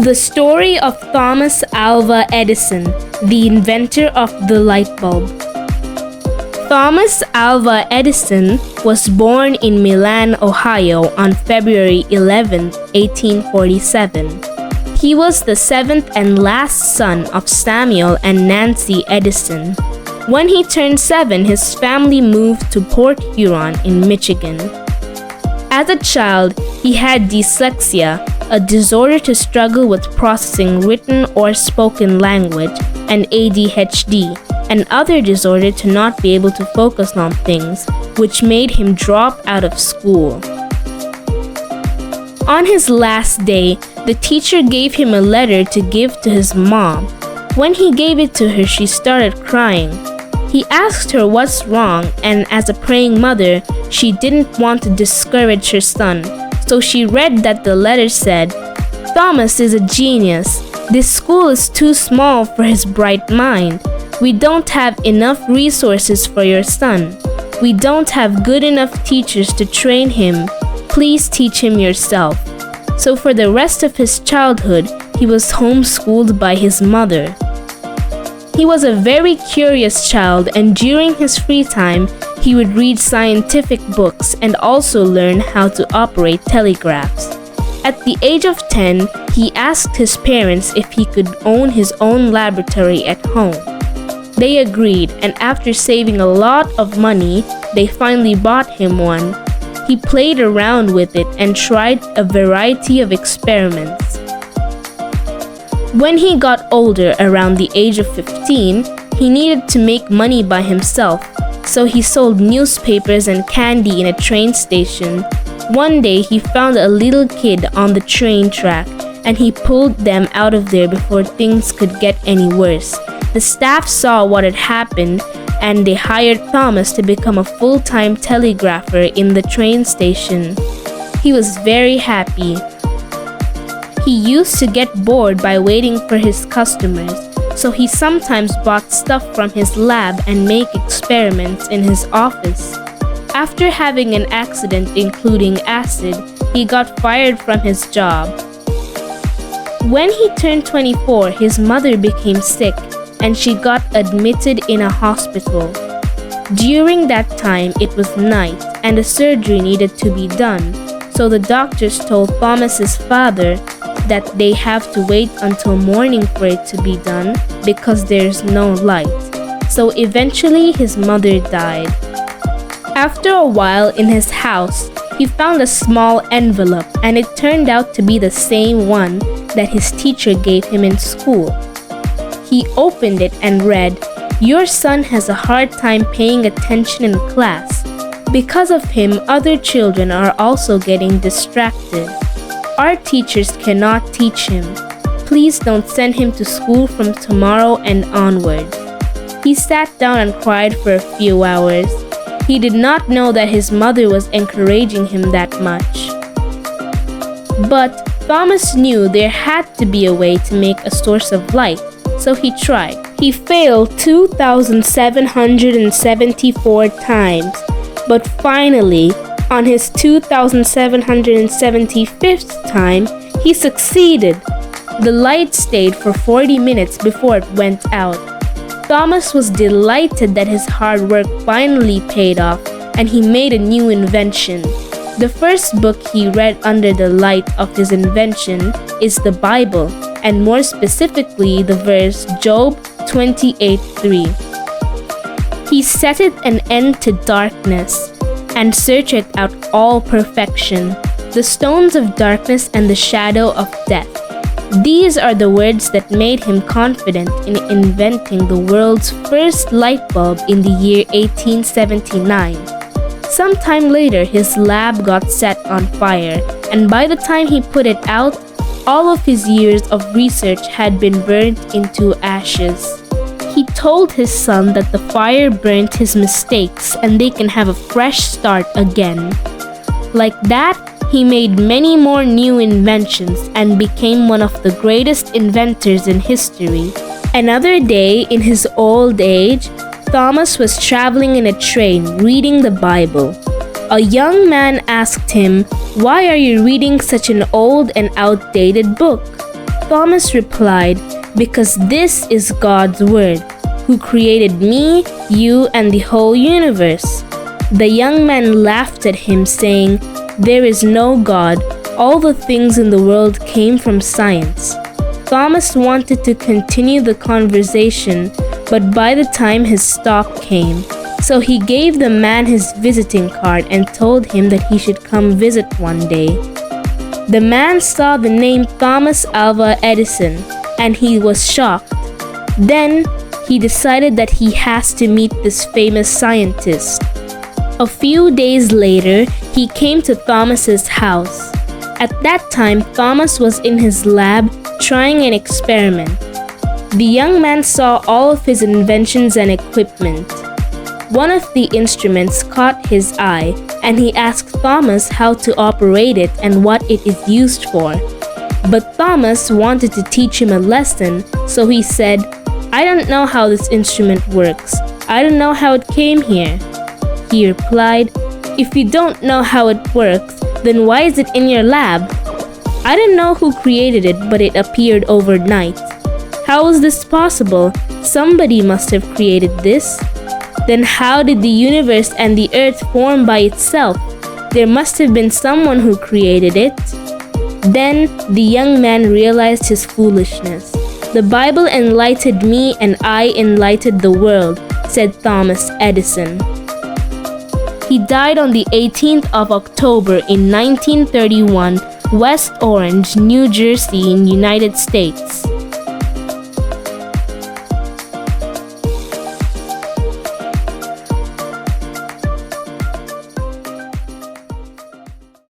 The story of Thomas Alva Edison, the inventor of the light bulb. Thomas Alva Edison was born in Milan, Ohio on February 11, 1847. He was the seventh and last son of Samuel and Nancy Edison. When he turned 7, his family moved to Port Huron in Michigan. As a child, he had dyslexia, a disorder to struggle with processing written or spoken language, and ADHD, an other disorder to not be able to focus on things, which made him drop out of school. On his last day, the teacher gave him a letter to give to his mom. When he gave it to her, she started crying. He asked her what's wrong, and as a praying mother, she didn't want to discourage her son, so she read that the letter said, "Thomas is a genius. This school is too small for his bright mind. We don't have enough resources for your son. We don't have good enough teachers to train him. Please teach him yourself." So for the rest of his childhood, he was homeschooled by his mother. He was a very curious child, and during his free time, he would read scientific books and also learn how to operate telegraphs. At the age of 10, he asked his parents if he could own his own laboratory at home. They agreed, and after saving a lot of money, they finally bought him one. He played around with it and tried a variety of experiments. When he got older, around the age of 15, he needed to make money by himself, so he sold newspapers and candy in a train station. One day, he found a little kid on the train track, and he pulled them out of there before things could get any worse. The staff saw what had happened, and they hired Thomas to become a full-time telegrapher in the train station. He was very happy. He used to get bored by waiting for his customers, so he sometimes bought stuff from his lab and make experiments in his office. After having an accident including acid, he got fired from his job. When he turned 24, his mother became sick, and she got admitted in a hospital. During that time, it was night, and a surgery needed to be done, so the doctors told Thomas's father that they have to wait until morning for it to be done because there's no light. So eventually his mother died. After a while in his house, he found a small envelope, and it turned out to be the same one that his teacher gave him in school. He opened it and read, "Your son has a hard time paying attention in class. Because of him, other children are also getting distracted. Our teachers cannot teach him. Please don't send him to school from tomorrow and onward." He sat down and cried for a few hours. He did not know that his mother was encouraging him that much. But Thomas knew there had to be a way to make a source of light, so he tried. He failed 2,774 times, but finally, on his 2,775th time, he succeeded. The light stayed for 40 minutes before it went out. Thomas was delighted that his hard work finally paid off, and he made a new invention. The first book he read under the light of his invention is the Bible, and more specifically the verse Job 28:3. He set it an end to darkness and searcheth out all perfection, the stones of darkness and the shadow of death. These are the words that made him confident in inventing the world's first light bulb in the year 1879. Sometime later, his lab got set on fire, and by the time he put it out, all of his years of research had been burnt into ashes. He told his son that the fire burnt his mistakes and they can have a fresh start again. Like that, he made many more new inventions and became one of the greatest inventors in history. Another day, in his old age, Thomas was traveling in a train reading the Bible. A young man asked him, "Why are you reading such an old and outdated book?" Thomas replied, "Because this is God's word, who created me, you, and the whole universe." The young man laughed at him, saying, "There is no God. All the things in the world came from science." Thomas wanted to continue the conversation, but by the time his stop came, so he gave the man his visiting card and told him that he should come visit one day. The man saw the name Thomas Alva Edison, and he was shocked. Then he decided that he has to meet this famous scientist. A few days later, he came to Thomas's house. At that time, Thomas was in his lab trying an experiment. The young man saw all of his inventions and equipment. One of the instruments caught his eye, and he asked Thomas how to operate it and what it is used for. But Thomas wanted to teach him a lesson, so he said, "I don't know how this instrument works. I don't know how it came here." He replied, "If you don't know how it works, then why is it in your lab?" "I don't know who created it, but it appeared overnight." "How is this possible? Somebody must have created this." "Then how did the universe and the earth form by itself? There must have been someone who created it." Then the young man realized his foolishness. "The Bible enlightened me and I enlightened the world," said Thomas Edison. He died on the 18th of October in 1931, West Orange, New Jersey, in United States.